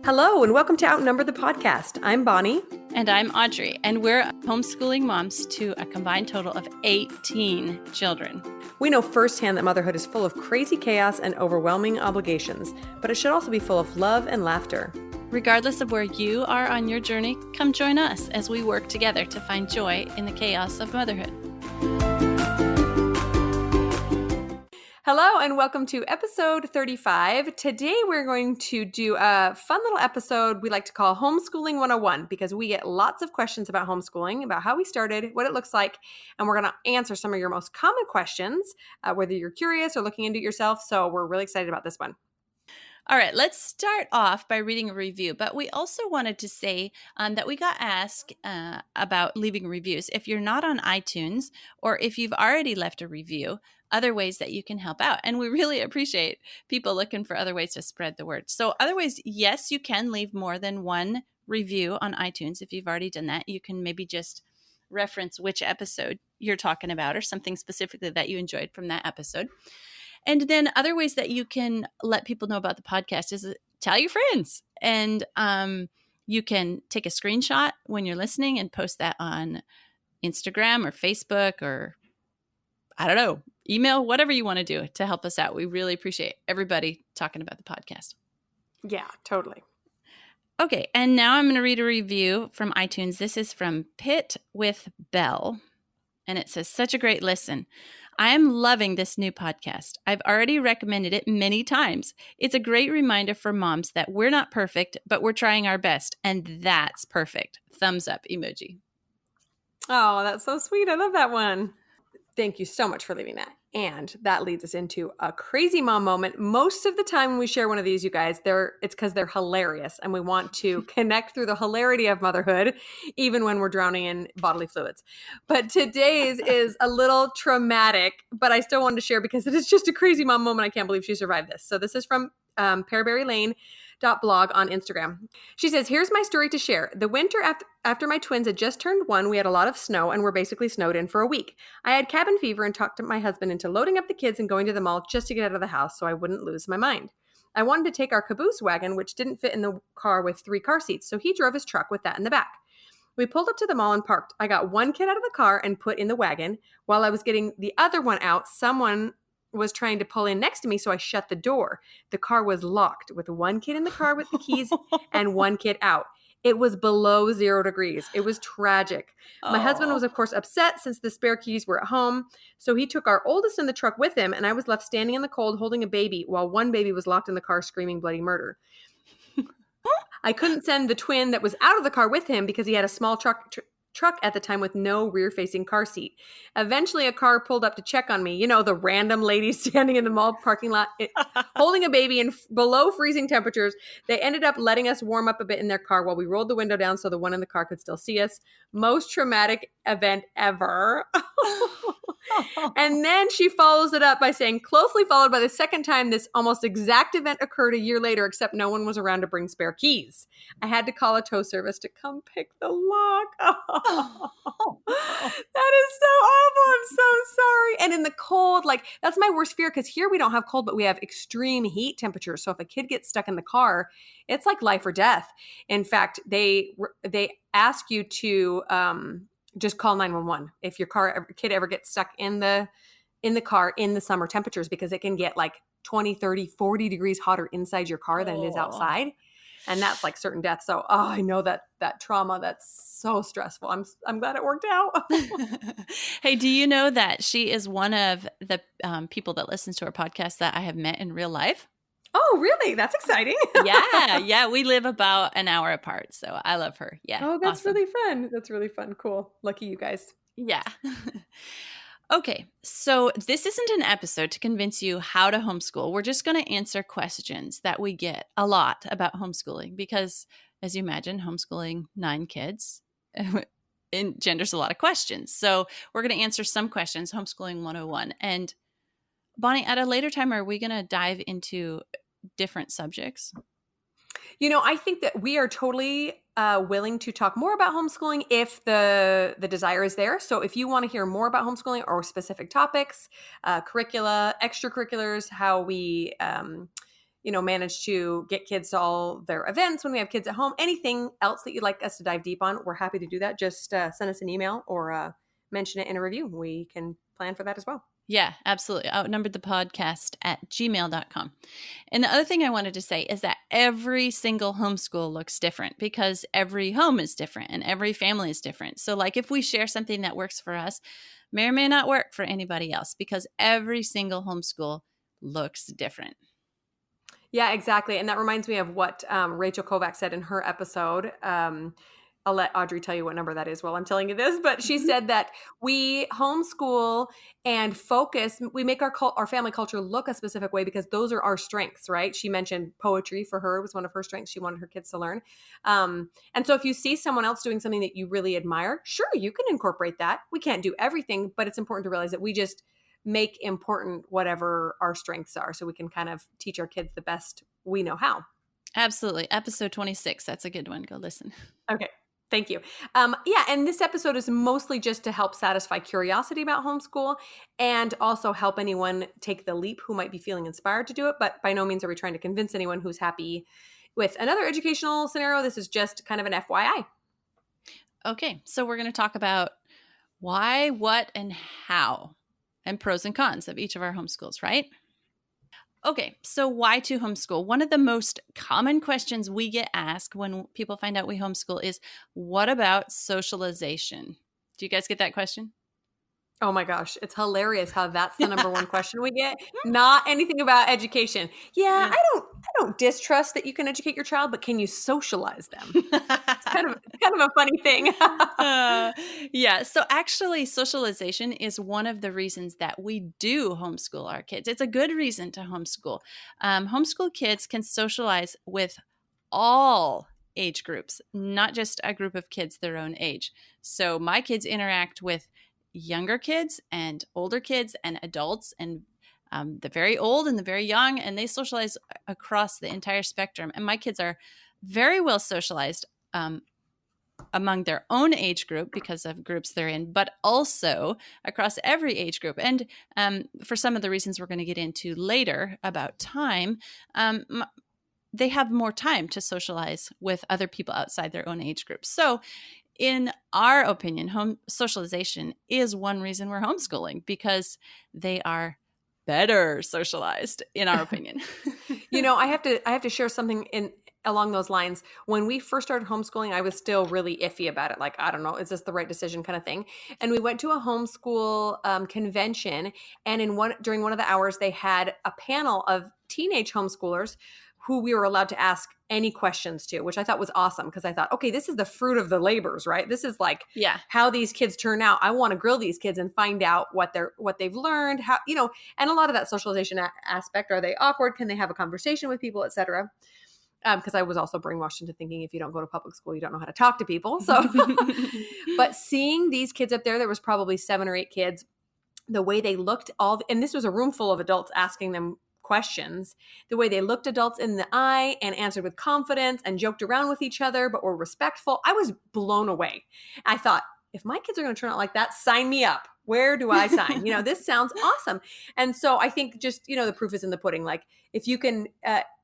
Hello, and welcome to Outnumber the Podcast. I'm Bonnie. And I'm Audrey, and we're homeschooling moms to a combined total of 18 children. We know firsthand that motherhood is full of crazy chaos and overwhelming obligations, but it should also be full of love and laughter. Regardless of where you are on your journey, come join us as we work together to find joy in the chaos of motherhood. Hello, and welcome to episode 35. Today we're going to do a fun little episode we like to call Homeschooling 101 because we get lots of questions about homeschooling, about how we started, what it looks like, and we're going to answer some of your most common questions, whether you're curious or looking into it yourself. So we're really excited about this one. All right, let's start off by reading a review, but we also wanted to say that we got asked about leaving reviews. If you're not on iTunes or if you've already left a review, other ways that you can help out. And we really appreciate people looking for other ways to spread the word. So other ways, yes, you can leave more than one review on iTunes. If you've already done that, you can maybe just reference which episode you're talking about or something specifically that you enjoyed from that episode. And then other ways that you can let people know about the podcast is tell your friends. And you can take a screenshot when you're listening and post that on Instagram or Facebook or, I don't know, email, whatever you want to do to help us out. We really appreciate everybody talking about the podcast. Yeah, totally. Okay, and now I'm going to read a review from iTunes. This is from Pitt with Bell, and it says, such a great listen. I am loving this new podcast. I've already recommended it many times. It's a great reminder for moms that we're not perfect, but we're trying our best, and that's perfect. Thumbs up emoji. Oh, that's so sweet. I love that one. Thank you so much for leaving that. And that leads us into a crazy mom moment. Most of the time when we share one of these, you guys, it's because they're hilarious and we want to connect through the hilarity of motherhood, even when we're drowning in bodily fluids. But today's is a little traumatic, but I still wanted to share because it is just a crazy mom moment. I can't believe she survived this. So this is from Pearberry Lane blog on Instagram. She says, here's my story to share. The winter after my twins had just turned 1, we had a lot of snow and were basically snowed in for a week. I had cabin fever and talked to my husband into loading up the kids and going to the mall just to get out of the house so I wouldn't lose my mind. I wanted to take our caboose wagon, which didn't fit in the car with 3 car seats, so he drove his truck with that in the back. We pulled up to the mall and parked. I got one kid out of the car and put in the wagon. While I was getting the other one out, someone was trying to pull in next to me, so I shut the door. The car was locked with one kid in the car with the keys and one kid out. It was below 0 degrees. It was tragic. My husband was, of course, upset since the spare keys were at home, so he took our oldest in the truck with him, and I was left standing in the cold holding a baby while one baby was locked in the car screaming bloody murder. I couldn't send the twin that was out of the car with him because he had a small truck at the time with no rear-facing car seat. Eventually, a car pulled up to check on me. You know, the random lady standing in the mall parking lot holding a baby in below freezing temperatures. They ended up letting us warm up a bit in their car while we rolled the window down so the one in the car could still see us. Most traumatic event ever. And then she follows it up by saying, closely followed by the second time this almost exact event occurred a year later, except no one was around to bring spare keys. I had to call a tow service to come pick the lock. Oh, that is so awful. I'm so sorry. And in the cold, like that's my worst fear because here we don't have cold, but we have extreme heat temperatures. So if a kid gets stuck in the car, it's like life or death. In fact, they ask you to just call 911 if your kid ever gets stuck in the car in the summer temperatures because it can get like 20, 30, 40 degrees hotter inside your car than it is outside. And that's like certain death. So, I know that trauma, that's so stressful. I'm glad it worked out. Hey, do you know that she is one of the people that listens to our podcast that I have met in real life? Oh, really? That's exciting. Yeah. We live about an hour apart. So I love her. Yeah. Oh, that's awesome. really fun. That's really fun. Cool. Lucky you guys. Yeah. Okay, so this isn't an episode to convince you how to homeschool. We're just going to answer questions that we get a lot about homeschooling because, as you imagine, homeschooling 9 kids engenders a lot of questions. So we're going to answer some questions, Homeschooling 101. And Bonnie, at a later time, are we going to dive into different subjects? You know, I think that we are totally willing to talk more about homeschooling if the desire is there. So if you want to hear more about homeschooling or specific topics, curricula, extracurriculars, how we manage to get kids to all their events when we have kids at home. Anything else that you'd like us to dive deep on, we're happy to do that. Just send us an email or mention it in a review. We can plan for that as well. Yeah, absolutely. Outnumbered the podcast at gmail.com. And the other thing I wanted to say is that every single homeschool looks different because every home is different and every family is different. So, like, if we share something that works for us, may or may not work for anybody else because every single homeschool looks different. Yeah, exactly. And that reminds me of what Rachel Kovac said in her episode. I'll let Audrey tell you what number that is while I'm telling you this, but she said that we homeschool and focus. We make our family culture look a specific way because those are our strengths, right? She mentioned poetry for her was one of her strengths. She wanted her kids to learn. And so if you see someone else doing something that you really admire, sure, you can incorporate that. We can't do everything, but it's important to realize that we just make important whatever our strengths are so we can kind of teach our kids the best we know how. Absolutely. Episode 26. That's a good one. Go listen. Okay. Thank you. Yeah, and this episode is mostly just to help satisfy curiosity about homeschool and also help anyone take the leap who might be feeling inspired to do it. But by no means are we trying to convince anyone who's happy with another educational scenario. This is just kind of an FYI. Okay. So we're going to talk about why, what, and how, and pros and cons of each of our homeschools, right? Okay, so why to homeschool? One of the most common questions we get asked when people find out we homeschool is, what about socialization? Do you guys get that question? Oh my gosh, it's hilarious how that's the number one question we get. Not anything about education. Yeah, Yeah. I don't distrust that you can educate your child, but can you socialize them? It's kind of a funny thing. Uh, yeah. So actually, socialization is one of the reasons that we do homeschool our kids. It's a good reason to homeschool. Homeschool kids can socialize with all age groups, not just a group of kids their own age. So my kids interact with younger kids and older kids and adults and the very old and the very young, and they socialize across the entire spectrum. And my kids are very well socialized among their own age group because of groups they're in, but also across every age group. And for some of the reasons we're going to get into later about time, they have more time to socialize with other people outside their own age group. So in our opinion, home socialization is one reason we're homeschooling because they are better socialized, in our opinion. I have to share something in along those lines. When we first started homeschooling, I was still really iffy about it. Like, I don't know, is this the right decision kind of thing? And we went to a homeschool convention, and during one of the hours, they had a panel of teenage homeschoolers who we were allowed to ask any questions to, which I thought was awesome because I thought, okay, this is the fruit of the labors, right? This is like Yeah. how these kids turn out. I want to grill these kids and find out what they've learned, how, and a lot of that socialization aspect. Are they awkward? Can they have a conversation with people, et cetera? Because I was also brainwashed into thinking if you don't go to public school, you don't know how to talk to people. So, but seeing these kids up there was probably 7 or 8 kids, the way they looked and this was a room full of adults asking them questions, the way they looked adults in the eye and answered with confidence and joked around with each other, but were respectful. I was blown away. I thought, if my kids are going to turn out like that, sign me up. Where do I sign? This sounds awesome. And so I think just, the proof is in the pudding. Like if you can,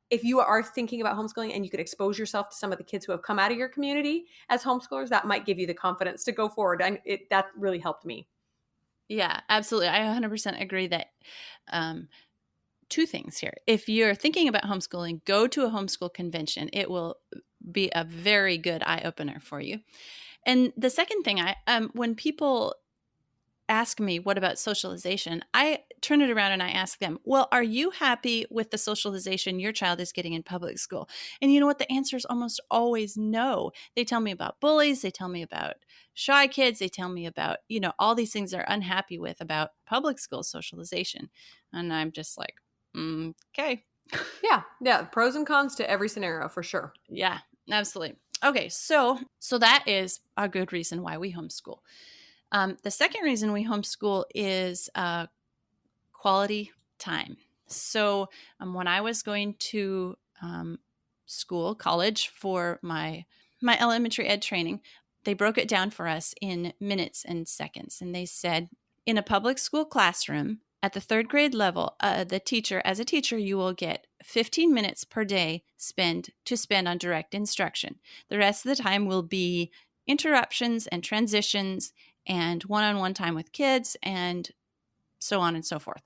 if you are thinking about homeschooling and you could expose yourself to some of the kids who have come out of your community as homeschoolers, that might give you the confidence to go forward. That really helped me. Yeah, absolutely. I 100% agree that 2 things here. If you're thinking about homeschooling, go to a homeschool convention. It will be a very good eye opener for you. And the second thing, when people ask me, what about socialization? I turn it around and I ask them, well, are you happy with the socialization your child is getting in public school? And you know what? The answer is almost always no. They tell me about bullies. They tell me about shy kids. They tell me about, all these things they're unhappy with about public school socialization. And I'm just like, okay. Yeah. Pros and cons to every scenario for sure. Yeah, absolutely. Okay. So that is a good reason why we homeschool. The second reason we homeschool is quality time. So when I was going to college for my elementary ed training, they broke it down for us in minutes and seconds. And they said, in a public school classroom, At the third grade level, as a teacher, you will get 15 minutes per day to spend on direct instruction. The rest of the time will be interruptions and transitions and one-on-one time with kids and so on and so forth.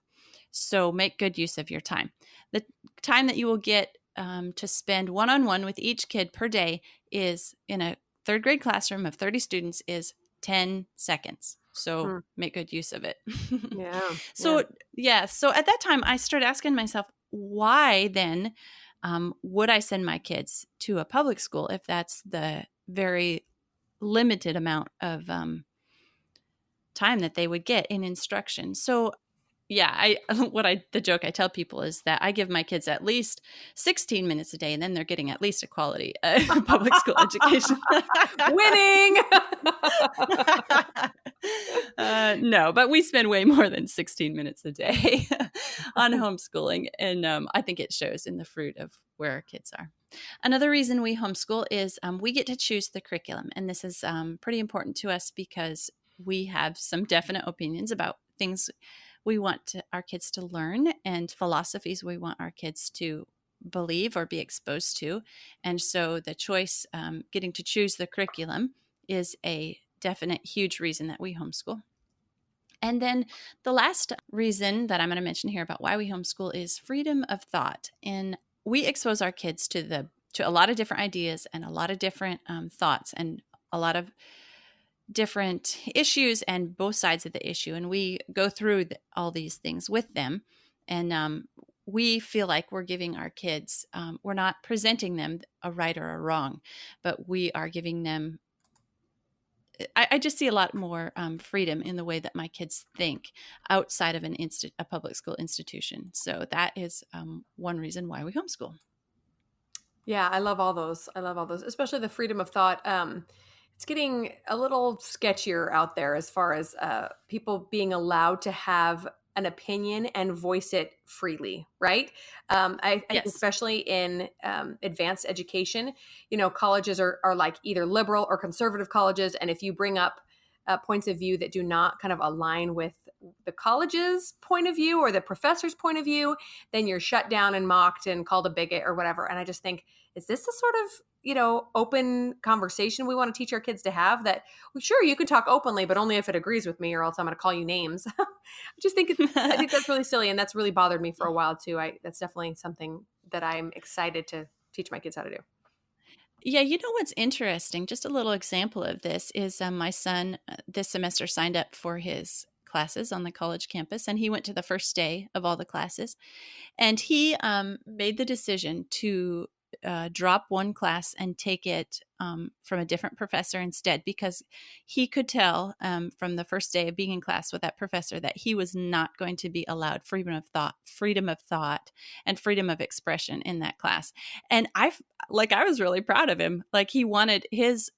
So make good use of your time. The time that you will get to spend one-on-one with each kid per day is in a third grade classroom of 30 students is 10 seconds. So Hmm. make good use of it. Yeah. Yeah. So, yeah. So at that time, I started asking myself, why then would I send my kids to a public school if that's the very limited amount of time that they would get in instruction? So, yeah, the joke I tell people is that I give my kids at least 16 minutes a day, and then they're getting at least a quality public school education. Winning. No, but we spend way more than 16 minutes a day on homeschooling, and I think it shows in the fruit of where our kids are. Another reason we homeschool is we get to choose the curriculum, and this is pretty important to us because we have some definite opinions about things we want our kids to learn and philosophies we want our kids to believe or be exposed to. And so the choice, getting to choose the curriculum, is a definite huge reason that we homeschool. And then the last reason that I'm going to mention here about why we homeschool is freedom of thought. And we expose our kids to a lot of different ideas and a lot of different thoughts and a lot of different issues and both sides of the issue. And we go through all these things with them. And we feel like we're giving our kids, we're not presenting them a right or a wrong, but we are giving them, I just see a lot more freedom in the way that my kids think outside of a public school institution. So that is one reason why we homeschool. Yeah, I love all those. I love all those, especially the freedom of thought. It's getting a little sketchier out there as far as people being allowed to have an opinion and voice it freely, right? I think Yes. especially in advanced education, colleges are like either liberal or conservative colleges. And if you bring up points of view that do not kind of align with the college's point of view or the professor's point of view, then you're shut down and mocked and called a bigot or whatever. And I just think, is this the sort of open conversation we want to teach our kids to have? That, well, sure, you can talk openly, but only if it agrees with me, or else I'm going to call you names. I think that's really silly, and that's really bothered me for a while too. That's definitely something that I'm excited to teach my kids how to do. Yeah, you know what's interesting? Just a little example of this is my son this semester signed up for his classes on the college campus, and he went to the first day of all the classes. And he made the decision to drop one class and take it from a different professor instead, because he could tell from the first day of being in class with that professor that he was not going to be allowed freedom of thought, and freedom of expression in that class. And I was really proud of him. Like, he wanted his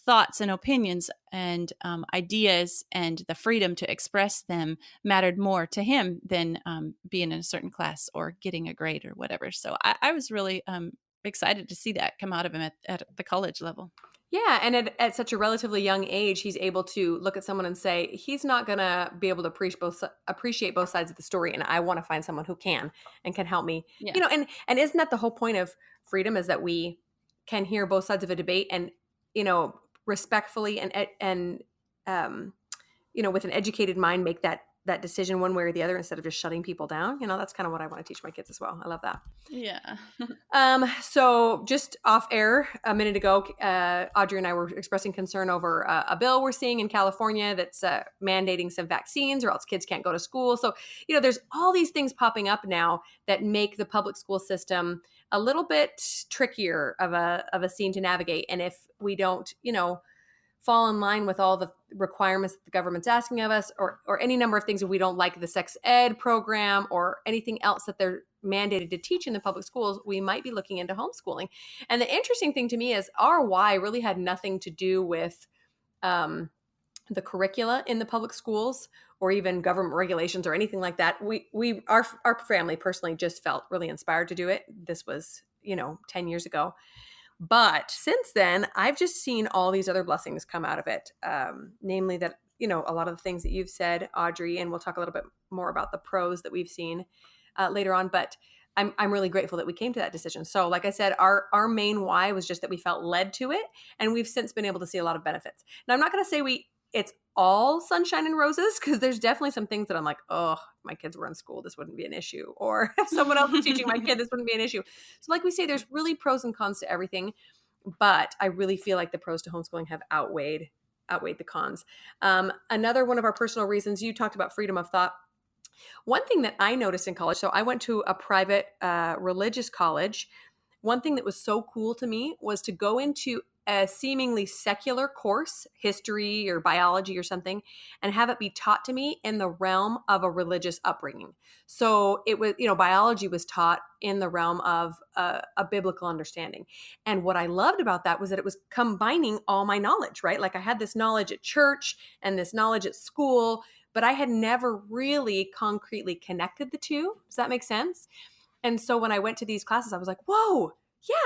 thoughts and opinions and ideas and the freedom to express them mattered more to him than being in a certain class or getting a grade or whatever. So I was really excited to see that come out of him at the college level. Yeah, and at such a relatively young age, he's able to look at someone and say, he's not going to be able to appreciate both sides of the story, and I want to find someone who can and can help me. Yeah. And isn't that the whole point of freedom, is that we can hear both sides of a debate and respectfully and with an educated mind make that decision one way or the other instead of just shutting people down. That's kind of what I want to teach my kids as well. I love that. Yeah. So just off air a minute ago, Audrey and I were expressing concern over a bill we're seeing in California that's mandating some vaccines, or else kids can't go to school. So, there's all these things popping up now that make the public school system a little bit trickier of a scene to navigate. And if we don't, fall in line with all the requirements that the government's asking of us, or any number of things, if we don't like the sex ed program or anything else that they're mandated to teach in the public schools, we might be looking into homeschooling. And the interesting thing to me is our why really had nothing to do with the curricula in the public schools or even government regulations or anything like that. Our family personally just felt really inspired to do it. This was 10 years ago. But since then, I've just seen all these other blessings come out of it. Namely that a lot of the things that you've said, Audrey, and we'll talk a little bit more about the pros that we've seen later on. But I'm really grateful that we came to that decision. So, like I said, our main why was just that we felt led to it, and we've since been able to see a lot of benefits. Now, I'm not going to say it's all sunshine and roses, because there's definitely some things that I'm like, oh, if my kids were in school, this wouldn't be an issue, or if someone else was teaching my kid, this wouldn't be an issue. So, like we say, there's really pros and cons to everything, but I really feel like the pros to homeschooling have outweighed the cons. Another one of our personal reasons, you talked about freedom of thought. One thing that I noticed in college, so I went to a private religious college. One thing that was so cool to me was to go into a seemingly secular course, history or biology or something, and have it be taught to me in the realm of a religious upbringing. So it was, biology was taught in the realm of a biblical understanding. And what I loved about that was that it was combining all my knowledge, right? Like I had this knowledge at church and this knowledge at school, but I had never really concretely connected the two. Does that make sense? And so when I went to these classes, I was like, whoa,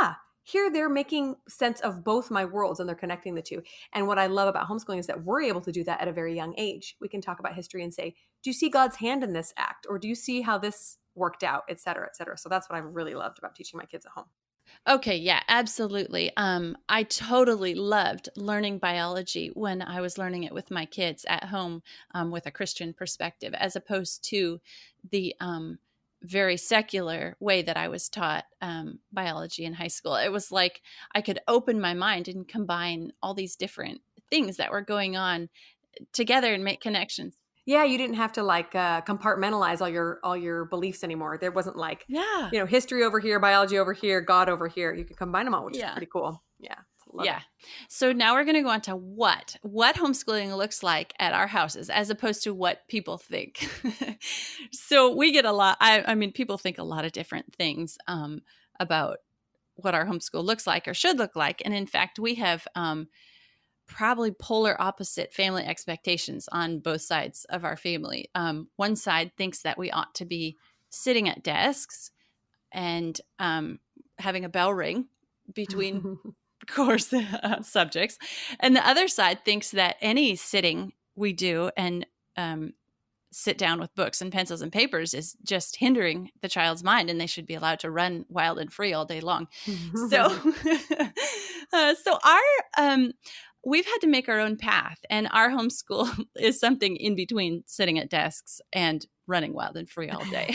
yeah, here they're making sense of both my worlds and they're connecting the two. And what I love about homeschooling is that we're able to do that at a very young age. We can talk about history and say, do you see God's hand in this act? Or do you see how this worked out, et cetera, et cetera. So that's what I've really loved about teaching my kids at home. Okay, yeah, absolutely. I totally loved learning biology when I was learning it with my kids at home, with a Christian perspective, as opposed to the very secular way that I was taught biology in high school. It was like I could open my mind and combine all these different things that were going on together and make connections. Yeah, you didn't have to like compartmentalize all your beliefs anymore. There wasn't like, Yeah. history over here, biology over here, God over here. You could combine them all, which is Yeah. pretty cool. Yeah, love it. Yeah. So now we're going to go on to what homeschooling looks like at our houses as opposed to what people think. So we get a lot. I mean, people think a lot of different things about what our homeschool looks like or should look like. And in fact, we have probably polar opposite family expectations on both sides of our family. One side thinks that we ought to be sitting at desks and having a bell ring between course subjects. And the other side thinks that any sitting we do and sit down with books and pencils and papers is just hindering the child's mind and they should be allowed to run wild and free all day long. So, so we've had to make our own path, and our homeschool is something in between sitting at desks and running wild and free all day.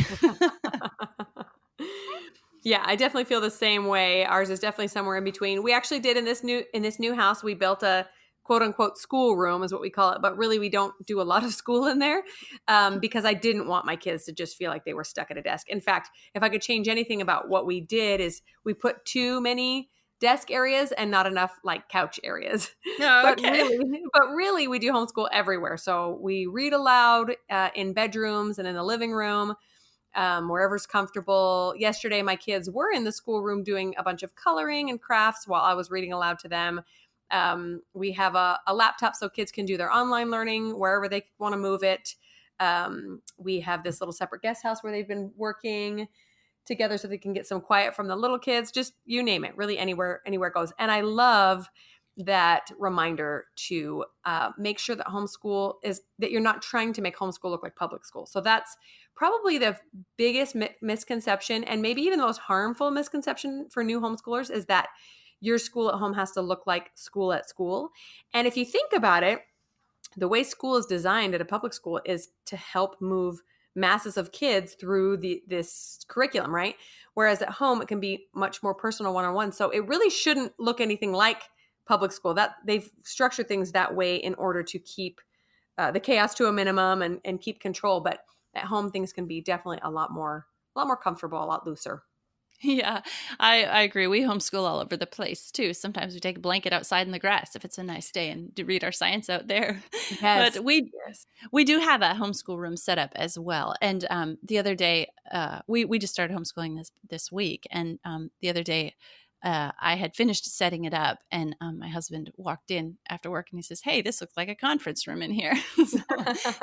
Yeah, I definitely feel the same way. Ours is definitely somewhere in between. We actually did in this new house, we built a quote unquote school room is what we call it, but really we don't do a lot of school in there because I didn't want my kids to just feel like they were stuck at a desk. In fact, if I could change anything about what we did is we put too many desk areas and not enough like couch areas. Oh, but okay. really we do homeschool everywhere. So we read aloud in bedrooms and in the living room. Wherever's comfortable. Yesterday, my kids were in the schoolroom doing a bunch of coloring and crafts while I was reading aloud to them. We have a laptop so kids can do their online learning wherever they want to move it. We have this little separate guest house where they've been working together so they can get some quiet from the little kids. Just you name it, really anywhere it goes. And I love that reminder to make sure that homeschool is that you're not trying to make homeschool look like public school. So that's probably the biggest misconception, and maybe even the most harmful misconception for new homeschoolers, is that your school at home has to look like school at school. And if you think about it, the way school is designed at a public school is to help move masses of kids through this curriculum, right? Whereas at home, it can be much more personal, one-on-one. So it really shouldn't look anything like public school. That they've structured things that way in order to keep the chaos to a minimum and keep control. But at home, things can be definitely a lot more comfortable, a lot looser. Yeah, I agree. We homeschool all over the place too. Sometimes we take a blanket outside in the grass if it's a nice day and read our science out there. Yes. But we Yes. we do have a homeschool room set up as well. And the other day, we just started homeschooling this week, and the other day, I had finished setting it up, and my husband walked in after work, and he says, "Hey, this looks like a conference room in here." So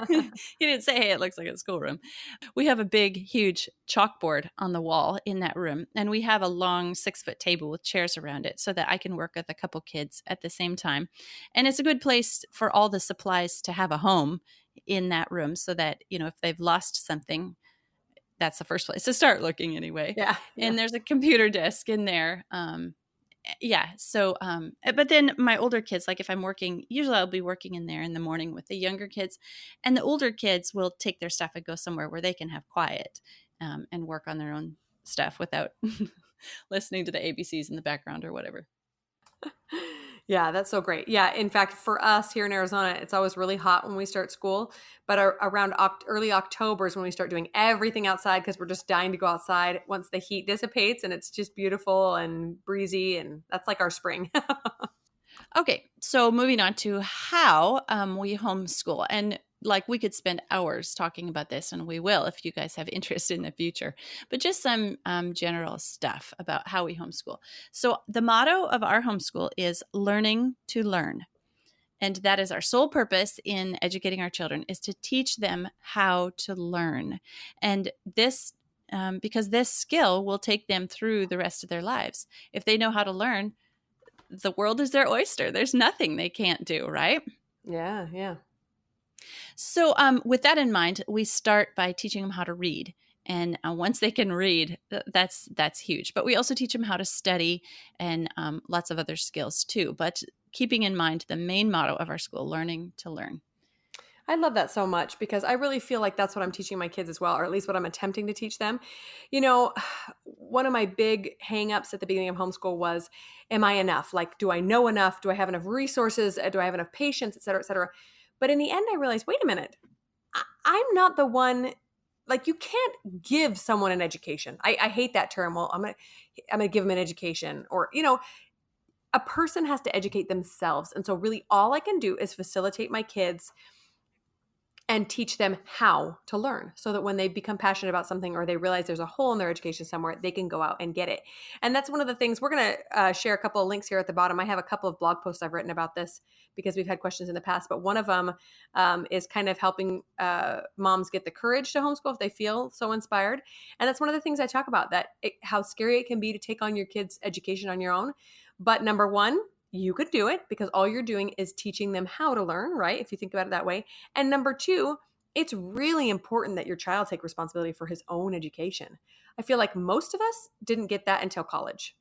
he didn't say, "Hey, it looks like a schoolroom." We have a big, huge chalkboard on the wall in that room, and we have a long 6-foot table with chairs around it so that I can work with a couple kids at the same time. And it's a good place for all the supplies to have a home in that room, so that, if they've lost something, that's the first place to start looking anyway. Yeah, yeah. And there's a computer desk in there. Yeah. So, but then my older kids, like if I'm working, usually I'll be working in there in the morning with the younger kids, and the older kids will take their stuff and go somewhere where they can have quiet, and work on their own stuff without listening to the ABCs in the background or whatever. Yeah, that's so great. Yeah, in fact, for us here in Arizona, it's always really hot when we start school, but around early October is when we start doing everything outside because we're just dying to go outside once the heat dissipates and it's just beautiful and breezy, and that's like our spring. Okay, so moving on to how we homeschool. And like we could spend hours talking about this, and we will if you guys have interest in the future. But just some general stuff about how we homeschool. So the motto of our homeschool is learning to learn. And that is our sole purpose in educating our children, is to teach them how to learn. And this, because this skill will take them through the rest of their lives. If they know how to learn, the world is their oyster. There's nothing they can't do, right? Yeah, yeah. So, with that in mind, we start by teaching them how to read. And once they can read, that's huge. But we also teach them how to study, and lots of other skills too. But keeping in mind the main motto of our school, learning to learn. I love that so much because I really feel like that's what I'm teaching my kids as well, or at least what I'm attempting to teach them. You know, one of my big hangups at the beginning of homeschool was, am I enough? Like, do I know enough? Do I have enough resources? Do I have enough patience, et cetera, et cetera? But in the end, I realized, wait a minute, I'm not the one. Like, you can't give someone an education. I hate that term. Well, I'm gonna give them an education, or a person has to educate themselves. And so, really, all I can do is facilitate my kids and teach them how to learn so that when they become passionate about something or they realize there's a hole in their education somewhere, they can go out and get it. And that's one of the things we're going to share a couple of links here at the bottom. I have a couple of blog posts I've written about this because we've had questions in the past, but one of them is kind of helping moms get the courage to homeschool if they feel so inspired. And that's one of the things I talk about, how scary it can be to take on your kids' education on your own. But number one, you could do it because all you're doing is teaching them how to learn, right? If you think about it that way. And number two, it's really important that your child take responsibility for his own education. I feel like most of us didn't get that until college.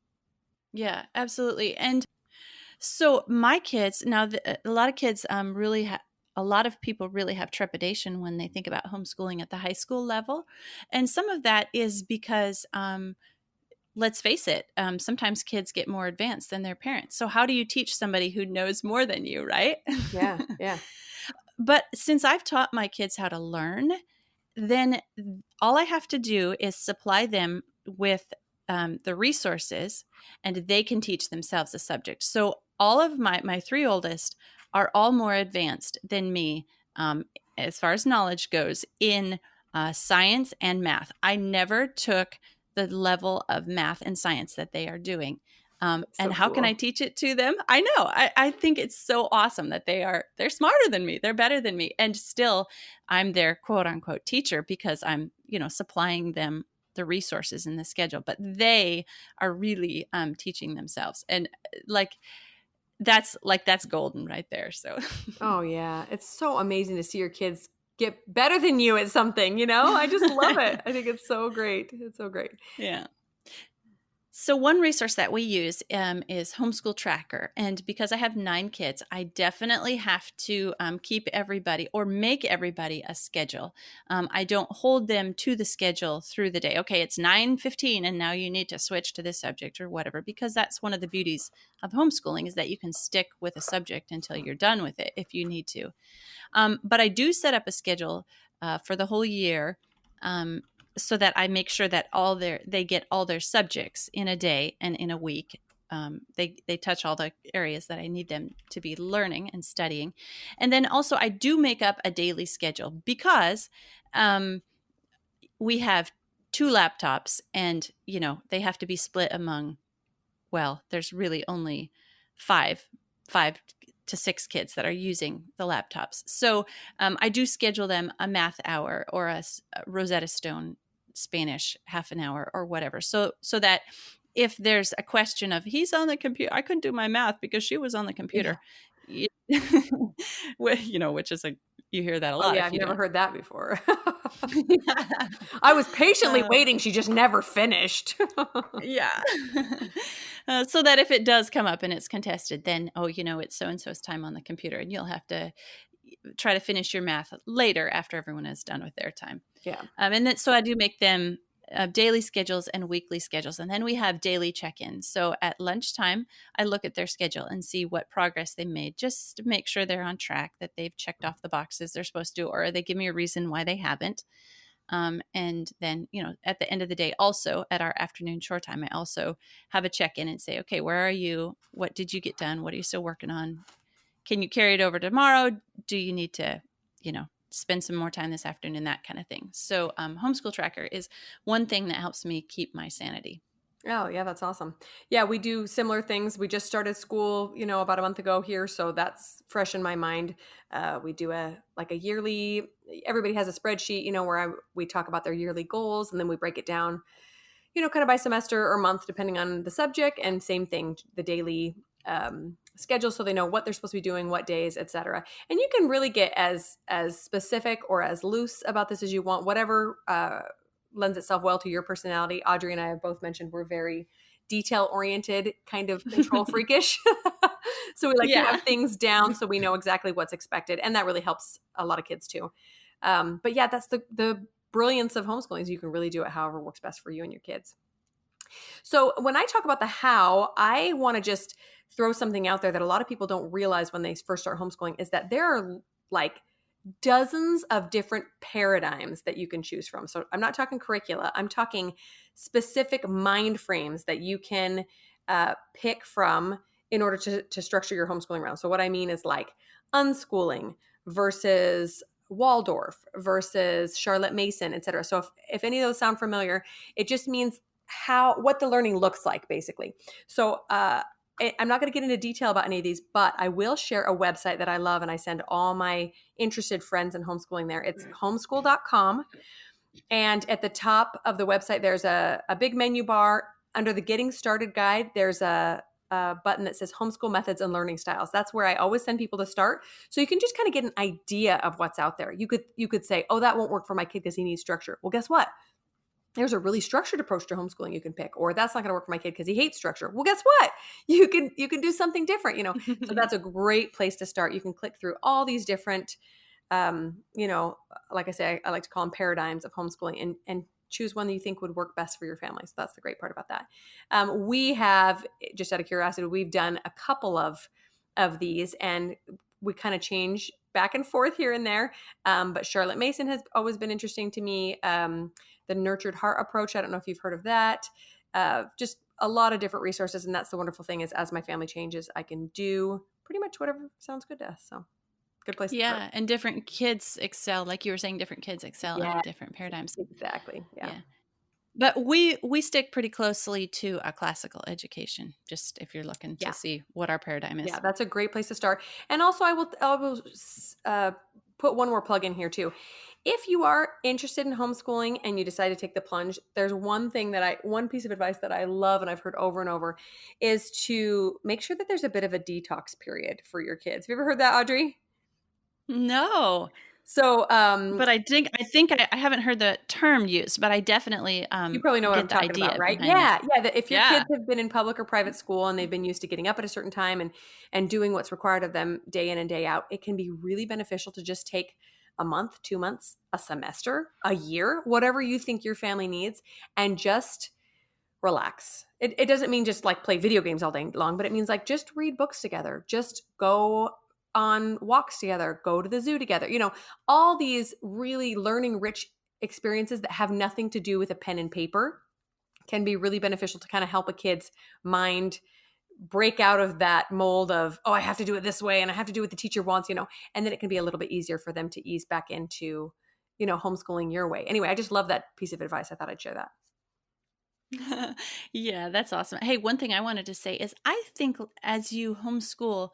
Yeah, absolutely. And so my kids now, a lot of kids a lot of people really have trepidation when they think about homeschooling at the high school level, and some of that is because let's face it, sometimes kids get more advanced than their parents. So how do you teach somebody who knows more than you, right? Yeah, yeah. But since I've taught my kids how to learn, then all I have to do is supply them with the resources, and they can teach themselves a subject. So all of my three oldest are all more advanced than me, as far as knowledge goes, in science and math. I never took the level of math and science that they are doing. That's And so how can I cool. teach it to them? I know. I think it's so awesome that they're smarter than me. They're better than me. And still I'm their quote unquote teacher because I'm, supplying them the resources in the schedule, but they are really teaching themselves. And that's golden right there. So Oh, yeah. It's so amazing to see your kids get better than you at something, I just love it. I think it's so great. It's so great. yeah. So one resource that we use is Homeschool Tracker. And because I have 9 kids, I definitely have to keep everybody or make everybody a schedule. I don't hold them to the schedule through the day. Okay, it's 9:15 and now you need to switch to this subject or whatever, because that's one of the beauties of homeschooling, is that you can stick with a subject until you're done with it if you need to. But I do set up a schedule for the whole year, so that I make sure that they get all their subjects in a day and in a week. They touch all the areas that I need them to be learning and studying. And then also I do make up a daily schedule because we have 2 laptops, and they have to be split among well, there's really only five to six kids that are using the laptops. So I do schedule them a math hour or a Rosetta Stone Spanish half an hour or whatever. So that if there's a question of he's on the computer, I couldn't do my math because she was on the Yeah. computer. Which is like, you hear that a Oh, lot yeah, if I've you never don't. heard that before. I was patiently Uh, waiting, she just never finished. yeah. So that if it does come up and it's contested, then, oh, it's so and so's time on the computer, and you'll have to try to finish your math later after everyone is done with their time. Yeah. And then, so I do make them daily schedules and weekly schedules. And then we have daily check ins. So at lunchtime, I look at their schedule and see what progress they made, just to make sure they're on track, that they've checked off the boxes they're supposed to, or they give me a reason why they haven't. And then, at the end of the day, also at our afternoon short time, I also have a check in and say, okay, where are you? What did you get done? What are you still working on? Can you carry it over tomorrow? Do you need to, spend some more time this afternoon, that kind of thing. So Homeschool Tracker is one thing that helps me keep my sanity. Oh, yeah, that's awesome. Yeah, we do similar things. We just started school, about a month ago here, so that's fresh in my mind. We do a yearly. Everybody has a spreadsheet, where we talk about their yearly goals, and then we break it down, kind of by semester or month, depending on the subject. And same thing, the daily schedule, so they know what they're supposed to be doing, what days, etc. And you can really get as specific or as loose about this as you want, whatever lends itself well to your personality. Audrey and I have both mentioned we're very detail oriented, kind of control freakish. So we like to Yeah. have things down so we know exactly what's expected. And that really helps a lot of kids too. But yeah, that's the brilliance of homeschooling, is you can really do it however works best for you and your kids. So when I talk about the how, I want to just throw something out there that a lot of people don't realize when they first start homeschooling, is that there are like dozens of different paradigms that you can choose from. So I'm not talking curricula, I'm talking specific mind frames that you can pick from in order to structure your homeschooling around. So what I mean is like unschooling versus Waldorf versus Charlotte Mason, et cetera. So if any of those sound familiar, it just means what the learning looks like, basically. So I'm not going to get into detail about any of these, but I will share a website that I love, and I send all my interested friends in homeschooling there. It's homeschool.com. And at the top of the website, there's a big menu bar. Under the Getting Started guide, there's a button that says Homeschool Methods and Learning Styles. That's where I always send people to start. So you can just kind of get an idea of what's out there. You could say, oh, that won't work for my kid because he needs structure. Well, guess what? There's a really structured approach to homeschooling you can pick, or that's not going to work for my kid because he hates structure. Well, guess what? You can do something different, So that's a great place to start. You can click through all these different, like I say, I like to call them paradigms of homeschooling, and choose one that you think would work best for your family. So that's the great part about that. We have, just out of curiosity, we've done a couple of these, and we kind of change back and forth here and there. But Charlotte Mason has always been interesting to me. The Nurtured Heart approach, I don't know if you've heard of that. Just a lot of different resources. And that's the wonderful thing, is as my family changes, I can do pretty much whatever sounds good to us. So good place to start. Yeah. And different kids excel. Like you were saying, different kids excel Yeah, under different paradigms. exactly. Yeah. Yeah. But we stick pretty closely to a classical education, just if you're looking to Yeah. see what our paradigm is. Yeah, that's a great place to start. And also, I will put one more plug in here too. If you are interested in homeschooling and you decide to take the plunge, there's one piece of advice that I love and I've heard over and over, is to make sure that there's a bit of a detox period for your kids. Have you ever heard that, Audrey? No, So, but I haven't heard the term used, but I definitely you probably know what I'm get the talking about, idea right? behind that. Yeah, yeah. That if your Yeah. kids have been in public or private school and they've been used to getting up at a certain time and doing what's required of them day in and day out, it can be really beneficial to just take a month, 2 months, a semester, a year, whatever you think your family needs, and just relax. It doesn't mean just like play video games all day long, but it means like just read books together, just go on walks together, go to the zoo together, all these really learning rich experiences that have nothing to do with a pen and paper can be really beneficial to kind of help a kid's mind break out of that mold of, oh, I have to do it this way and I have to do what the teacher wants, and then it can be a little bit easier for them to ease back into, homeschooling your way. Anyway, I just love that piece of advice. I thought I'd share that. Yeah, that's awesome. Hey, one thing I wanted to say is I think as you homeschool,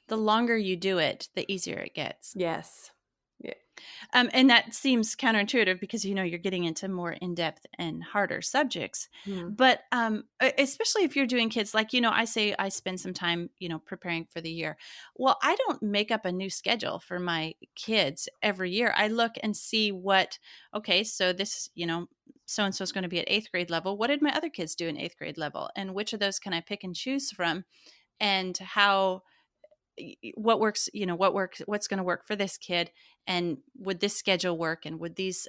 the longer you do it, the easier it gets. Yes. Yeah. And that seems counterintuitive because you're getting into more in depth and harder subjects. Mhm. But especially if you're doing kids, like I say, I spend some time preparing for the year. Well, I don't make up a new schedule for my kids every year. I look and see what. Okay, so this so and so is going to be at eighth grade level. What did my other kids do in eighth grade level, and which of those can I pick and choose from, and how what works, what's going to work for this kid, and would this schedule work, and would these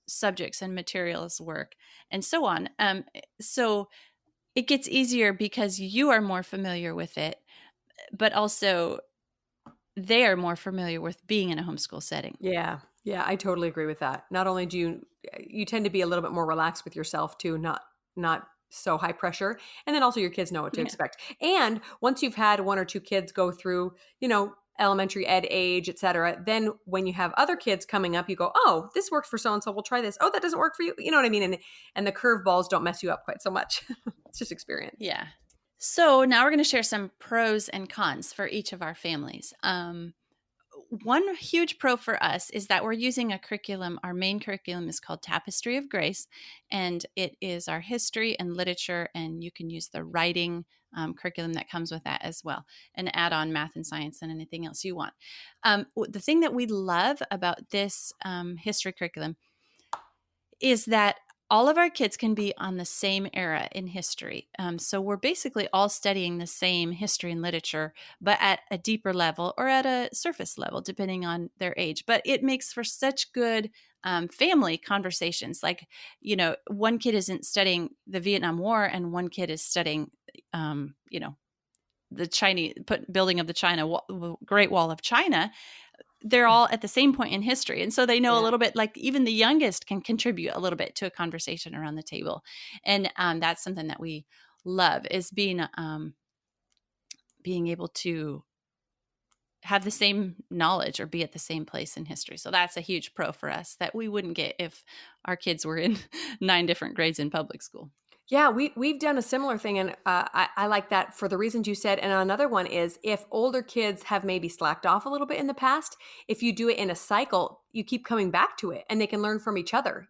subjects and materials work, and so on. So it gets easier because you are more familiar with it, but also they are more familiar with being in a homeschool setting. Yeah. Yeah, I totally agree with that. Not only do you tend to be a little bit more relaxed with yourself too, not so high pressure, and then also your kids know what to Yeah. expect. And once you've had one or two kids go through, elementary ed age, et cetera, then when you have other kids coming up, you go, "Oh, this works for so and so. We'll try this. Oh, that doesn't work for you." You know what I mean? And the curveballs don't mess you up quite so much. It's just experience. Yeah. So now we're going to share some pros and cons for each of our families. One huge pro for us is that we're using a curriculum. Our main curriculum is called Tapestry of Grace, and it is our history and literature, and you can use the writing curriculum that comes with that as well, and add on math and science and anything else you want. The thing that we love about this history curriculum is that all of our kids can be on the same era in history. So we're basically all studying the same history and literature, but at a deeper level or at a surface level, depending on their age. But it makes for such good family conversations. Like, one kid isn't studying the Vietnam War and one kid is studying, the Chinese building of the Great Wall of China. They're all at the same point in history. And so they know a Yeah. little bit, like even the youngest can contribute a little bit to a conversation around the table. And that's something that we love, is being able to have the same knowledge or be at the same place in history. So that's a huge pro for us that we wouldn't get if our kids were in 9 different grades in public school. Yeah, we've done a similar thing, and I like that for the reasons you said. And another one is if older kids have maybe slacked off a little bit in the past, if you do it in a cycle, you keep coming back to it, and they can learn from each other.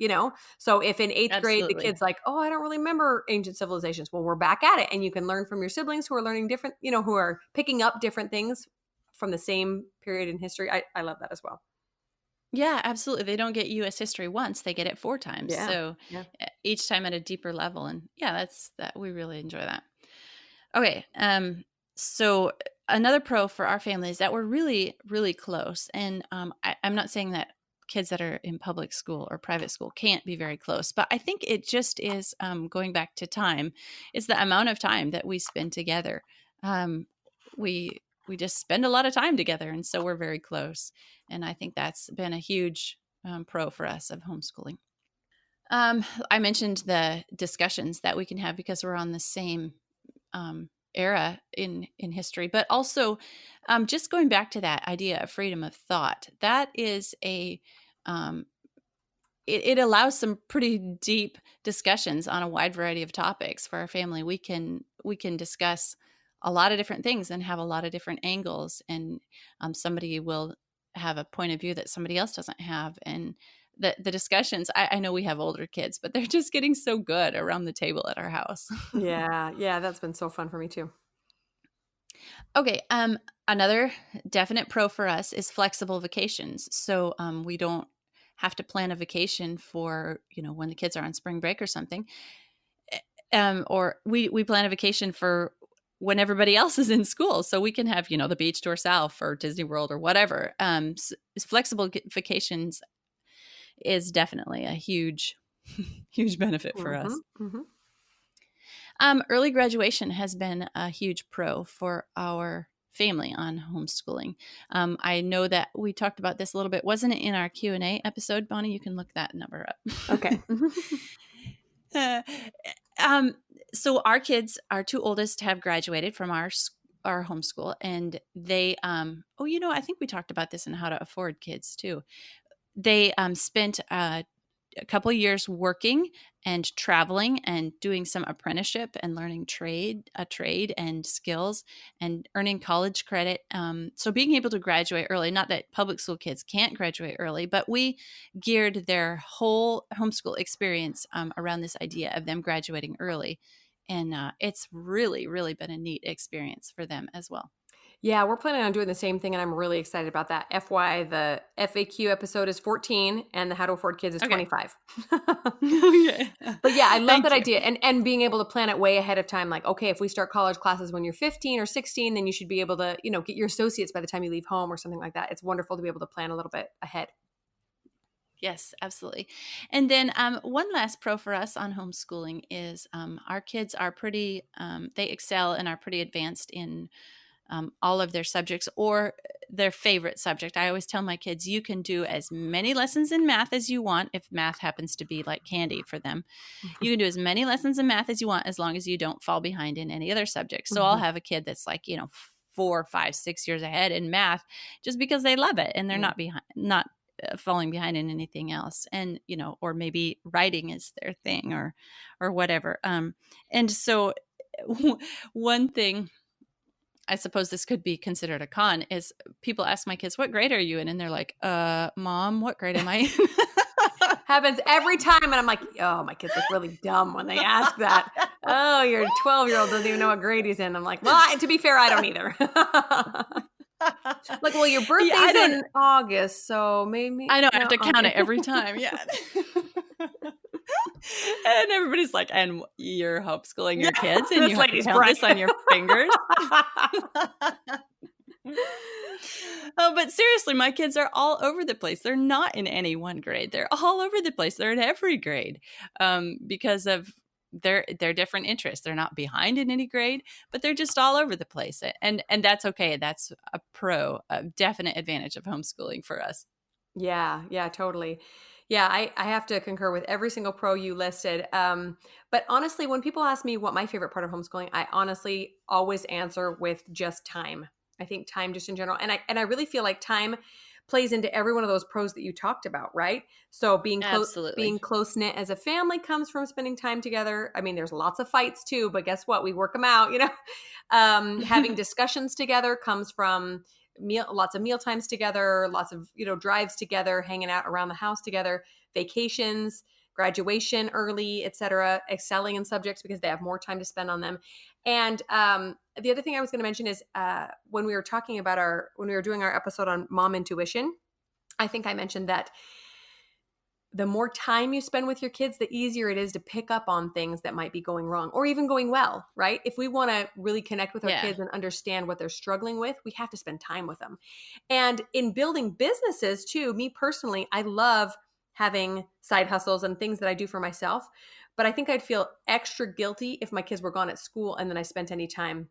So if in eighth grade the Absolutely. kid's like, "Oh, I don't really remember ancient civilizations," well, we're back at it, and you can learn from your siblings who are learning different, who are picking up different things from the same period in history. I love that as well. Yeah, absolutely. They don't get US history once, they get it 4 times. Yeah, So yeah. each time at a deeper level. And yeah, that we really enjoy that. Okay. So another pro for our family is that we're really, really close. And I'm not saying that kids that are in public school or private school can't be very close, but I think it just is, going back to time, is the amount of time that we spend together. Um, we just spend a lot of time together, and so we're very close. And I think that's been a huge pro for us of homeschooling. I mentioned the discussions that we can have because we're on the same era in history, but also just going back to that idea of freedom of thought. That is um, it allows some pretty deep discussions on a wide variety of topics for our family. We can discuss a lot of different things and have a lot of different angles, and somebody will have a point of view that somebody else doesn't have, and the discussions. I know we have older kids, but they're just getting so good around the table at our house. Yeah, yeah, that's been so fun for me too. Okay. Another definite pro for us is flexible vacations. So we don't have to plan a vacation for when the kids are on spring break or something. Or we plan a vacation for when everybody else is in school, so we can have the beach to ourselves or Disney World or whatever. Flexible vacations is definitely a huge, huge benefit for Mhm, us. mhm. Early graduation has been a huge pro for our family on homeschooling. I know that we talked about this a little bit. Wasn't it in our Q&A episode, Bonnie? You can look that number up. Okay. Uh, um, so our kids, our two oldest, have graduated from our homeschool, and they I think we talked about this in how to afford kids too. They spent a couple of years working and traveling and doing some apprenticeship and learning a trade and skills and earning college credit. So being able to graduate early, not that public school kids can't graduate early, but we geared their whole homeschool experience around this idea of them graduating early. And it's really, really been a neat experience for them as well. Yeah, we're planning on doing the same thing, and I'm really excited about that. FY, the FAQ episode is 14, and the How to Afford Kids is Okay. 25. Okay. But yeah, I love Thank that you. idea, and being able to plan it way ahead of time. Like, okay, if we start college classes when you're 15 or 16, then you should be able to, get your associates by the time you leave home or something like that. It's wonderful to be able to plan a little bit ahead. Yes, absolutely. And then one last pro for us on homeschooling is our kids are pretty, they excel and are pretty advanced in all of their subjects or their favorite subject. I always tell my kids, you can do as many lessons in math as you want if math happens to be like candy for them. You can do as many lessons in math as you want as long as you don't fall behind in any other subject. So I'll Mhm. have a kid that's like, 4, 5, 6 years ahead in math just because they love it and they're Yeah. not falling behind in anything else. And, or maybe writing is their thing or whatever. And so one thing, I suppose this could be considered a con, is people ask my kids, what grade are you in? And they're like, Mom, what grade am I in? Happens every time, and I'm like, oh, my kids look really dumb when they ask that. Oh, your 12-year-old doesn't even know what grade he's in. I'm like, well, to be fair, I don't either. Like, well, your Yeah, I birthday's don't. in August, so maybe I know I have no. to count Okay. it every time. Yeah. And everybody's like, and you're homeschooling Yeah, your kids and this you have to lady's count bright. this on your fingers. Oh, but seriously, my kids are all over the place. They're not in any one grade. They're all over the place. They're in every grade because of their different interests. They're not behind in any grade, but they're just all over the place. And that's okay. That's a definite advantage of homeschooling for us. Yeah, totally. Yeah, I have to concur with every single pro you listed. But honestly, when people ask me what my favorite part of homeschooling, I honestly always answer with just time. I think time just in general. And I really feel like time plays into every one of those pros that you talked about, right? So being Absolutely. close knit as a family comes from spending time together. I mean, there's lots of fights too, but guess what? We work them out. Having discussions together comes from lots of meal times together, lots of drives together, hanging out around the house together, vacations, graduation early, etc., excelling in subjects because they have more time to spend on them. And the other thing I was going to mention is when we were talking about when we were doing our episode on mom intuition, I think I mentioned that the more time you spend with your kids, the easier it is to pick up on things that might be going wrong or even going well, right? If we want to really connect with our Yeah. kids and understand what they're struggling with, we have to spend time with them. And in building businesses too, me personally, I love having side hustles and things that I do for myself. But I think I'd feel extra guilty if my kids were gone at school and then I spent any time,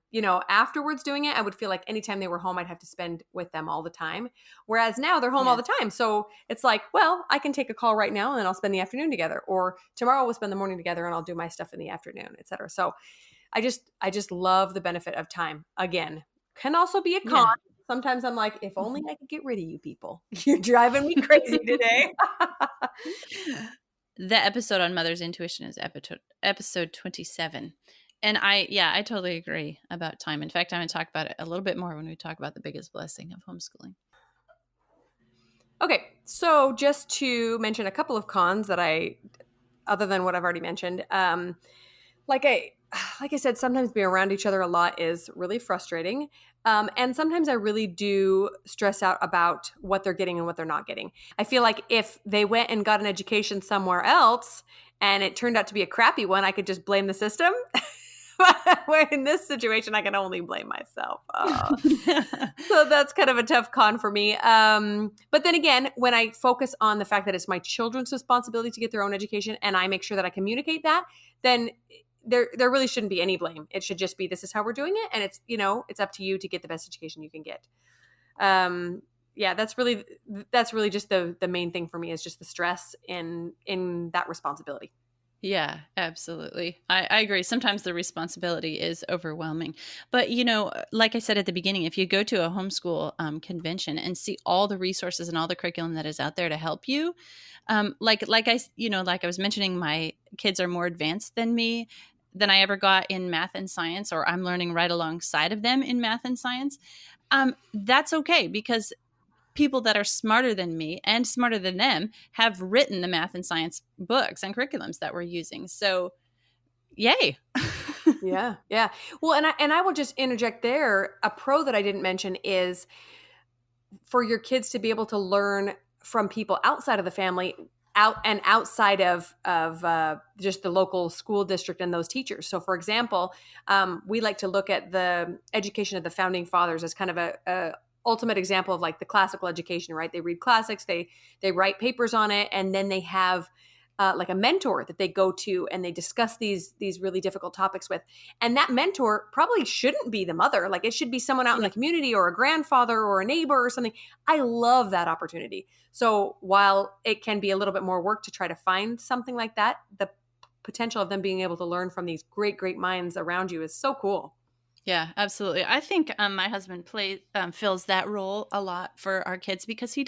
afterwards doing it. I would feel like anytime they were home, I'd have to spend with them all the time. Whereas now they're home all Yeah. the time. So it's like, well, I can take a call right now and then I'll spend the afternoon together. Or tomorrow we'll spend the morning together and I'll do my stuff in the afternoon, etc. So I just love the benefit of time. Again, can also be a con. Yeah. Sometimes I'm like, if only I could get rid of you people. You're driving me crazy today. The episode on mother's intuition is episode 27. And I totally agree about time. In fact, I'm going to talk about it a little bit more when we talk about the biggest blessing of homeschooling. Okay, so just to mention a couple of cons other than what I've already mentioned, like I like I said, sometimes being around each other a lot is really frustrating. And sometimes I really do stress out about what they're getting and what they're not getting. I feel like if they went and got an education somewhere else and it turned out to be a crappy one, I could just blame the system. Where in this situation, I can only blame myself. So that's kind of a tough con for me. But then again, when I focus on the fact that it's my children's responsibility to get their own education and I make sure that I communicate that, then there really shouldn't be any blame. It should just be, this is how we're doing it. And it's up to you to get the best education you can get. Yeah, that's really just the main thing for me is just the stress in that responsibility. Yeah, absolutely. I agree. Sometimes the responsibility is overwhelming. But, you know, like I said at the beginning, if you go to a homeschool convention and see all the resources and all the curriculum that is out there to help you, like I was mentioning, my kids are more advanced than me, than I ever got in math and science, or I'm learning right alongside of them in math and science. That's okay, because people that are smarter than me and smarter than them have written the math and science books and curriculums that we're using. So, yay. Yeah, yeah. Well, and I will just interject there. A pro that I didn't mention is for your kids to be able to learn from people outside of the family, outside of just the local school district and those teachers. So, for example, we like to look at the education of the founding fathers as kind of a ultimate example of like the classical education, right? They read classics, they write papers on it, and then they have like a mentor that they go to and they discuss these really difficult topics with. And that mentor probably shouldn't be the mother. Like it should be someone out in Yeah. the community or a grandfather or a neighbor or something. I love that opportunity. So while it can be a little bit more work to try to find something like that, the potential of them being able to learn from these great, great minds around you is so cool. Yeah, absolutely. I think my husband fills that role a lot for our kids, because he's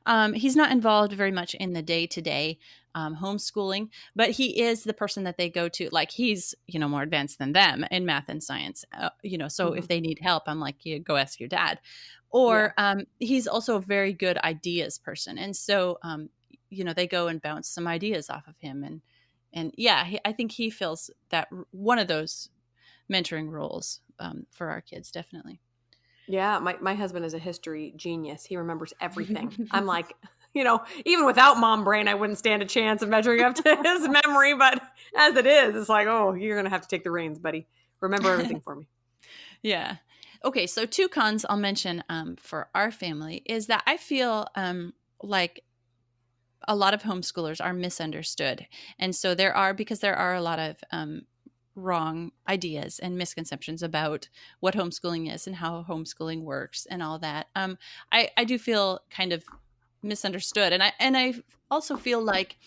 not involved very much in the day to day homeschooling, but he is the person that they go to. Like, he's, more advanced than them in math and science. So Hmm. if they need help, I'm like, you go ask your dad. Yeah. Or he's also a very good ideas person, and so they go and bounce some ideas off of him, and yeah, I think he fills one of those mentoring roles for our kids, definitely. Yeah, my husband is a history genius. He remembers everything. I'm like, even without mom brain, I wouldn't stand a chance of measuring up to his memory. But as it is, it's like, oh, you're gonna have to take the reins, buddy. Remember everything for me. Yeah. Okay, so two cons I'll mention for our family is that I feel like a lot of homeschoolers are misunderstood. And so because there are a lot of wrong ideas and misconceptions about what homeschooling is and how homeschooling works and all that. I do feel kind of misunderstood. And I also feel like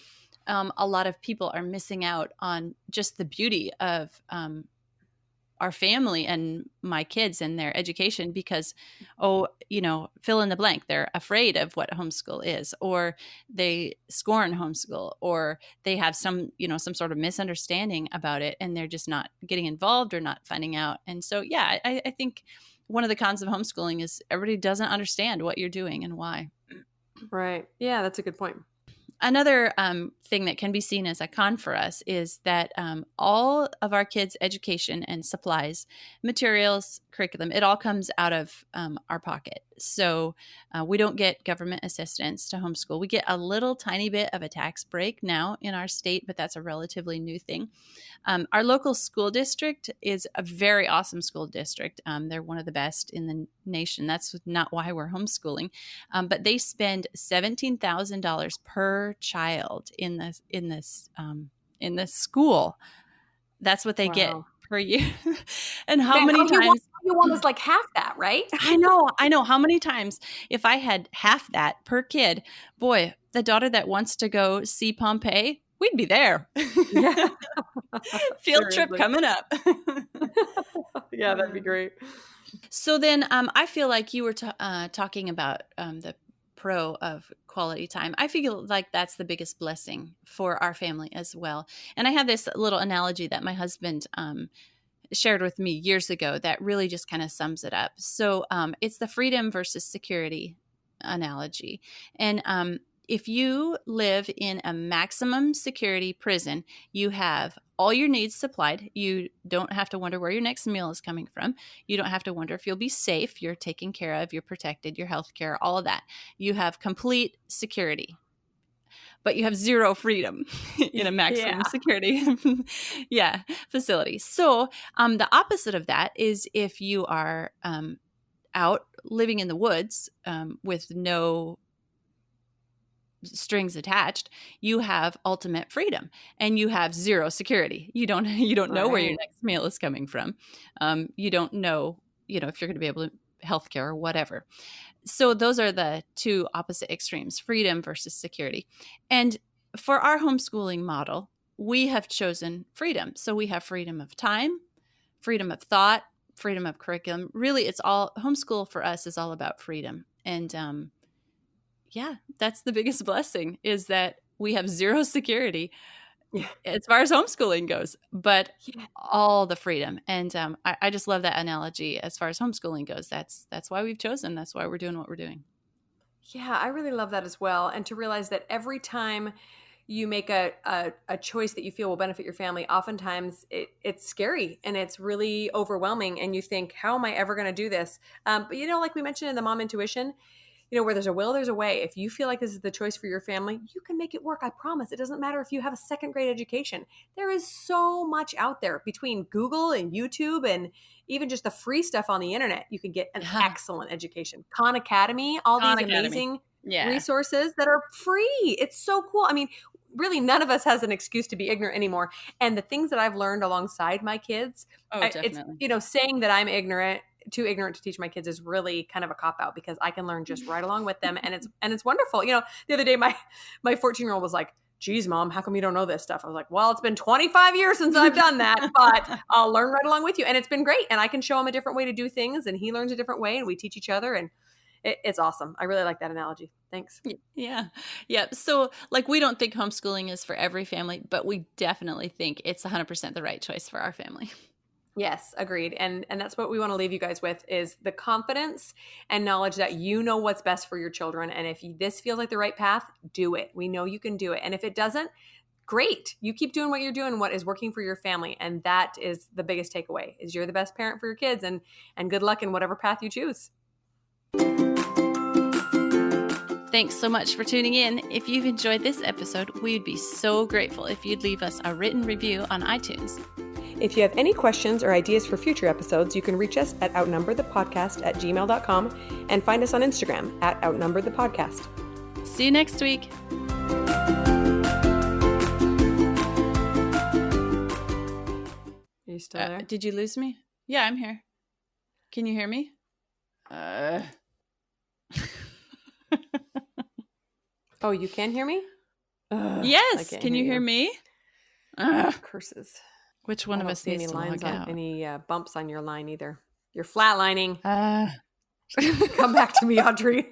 a lot of people are missing out on just the beauty of our family and my kids and their education, because fill in the blank, they're afraid of what homeschool is, or they scorn homeschool, or they have some sort of misunderstanding about it, and they're just not getting involved or not finding out. And so, yeah, I think one of the cons of homeschooling is everybody doesn't understand what you're doing and why. Right. Yeah, that's a good point. Another thing that can be seen as a con for us is that all of our kids' education and supplies, materials, curriculum, it all comes out of our pocket. So we don't get government assistance to homeschool. We get a little tiny bit of a tax break now in our state, but that's a relatively new thing. Our local school district is a very awesome school district. They're one of the best in the nation. That's not why we're homeschooling, but they spend $17,000 per child in this school. That's what they get Wow. per year. And how Man, many times? all you want is like half that, right? I know. How many times, if I had half that per kid, boy, the daughter that wants to go see Pompeii, we'd be there. Yeah. Field trip Seriously. coming up. Yeah, that'd be great. So then, I feel like you were talking about the pro of quality time. I feel like that's the biggest blessing for our family as well. And I have this little analogy that my husband shared with me years ago that really just kind of sums it up. So it's the freedom versus security analogy. And if you live in a maximum security prison, you have all your needs supplied. You don't have to wonder where your next meal is coming from. You don't have to wonder if you'll be safe. You're taken care of. You're protected. Your health care, all of that. You have complete security, but you have zero freedom in a Yeah. maximum security yeah, facility. So the opposite of that is if you are out living in the woods with no strings attached, you have ultimate freedom and you have zero security. You don't know where your Right. next meal is coming from. You don't know, if you're going to be able to healthcare or whatever. So those are the two opposite extremes, freedom versus security. And for our homeschooling model, we have chosen freedom. So we have freedom of time, freedom of thought, freedom of curriculum. Really, it's all homeschool for us is all about freedom. And yeah, that's the biggest blessing is that we have zero security Yeah. as far as homeschooling goes, but Yeah. all the freedom. And I just love that analogy as far as homeschooling goes. That's why we've chosen. That's why we're doing what we're doing. Yeah, I really love that as well. And to realize that every time you make a choice that you feel will benefit your family, oftentimes it's scary and it's really overwhelming. And you think, how am I ever going to do this? But, like we mentioned in the mom intuition, where there's a will, there's a way. If you feel like this is the choice for your family, you can make it work. I promise. It doesn't matter if you have a second grade education. There is so much out there between Google and YouTube and even just the free stuff on the internet. You can get an Yeah. excellent education. Khan Academy, all Khan these Academy. amazing Yeah. resources that are free. It's so cool. I mean, really, none of us has an excuse to be ignorant anymore. And the things that I've learned alongside my kids, Oh, it's, definitely. saying that I'm too ignorant to teach my kids is really kind of a cop out because I can learn just right along with them. And it's wonderful. The other day, my 14-year-old was like, geez, mom, how come you don't know this stuff? I was like, well, it's been 25 years since I've done that, but I'll learn right along with you. And it's been great. And I can show him a different way to do things and he learns a different way and we teach each other. And it's awesome. I really like that analogy. Thanks. Yeah. Yeah. So, like, we don't think homeschooling is for every family, but we definitely think it's 100% the right choice for our family. Yes, agreed. And that's what we want to leave you guys with is the confidence and knowledge that you know what's best for your children. And if this feels like the right path, do it. We know you can do it. And if it doesn't, great. You keep doing what you're doing, what is working for your family. And that is the biggest takeaway is you're the best parent for your kids and good luck in whatever path you choose. Thanks so much for tuning in. If you've enjoyed this episode, we'd be so grateful if you'd leave us a written review on iTunes. If you have any questions or ideas for future episodes, you can reach us at outnumberthepodcast@gmail.com and find us on Instagram at outnumberthepodcast. See you next week. Are you still there? Did you lose me? Yeah, I'm here. Can you hear me? Oh, you can hear me? Yes. Can you hear me? Curses. Which one I of don't us see needs any to lines log on out? any bumps on your line either. You're flatlining. Uh. Come back to me, Audrey.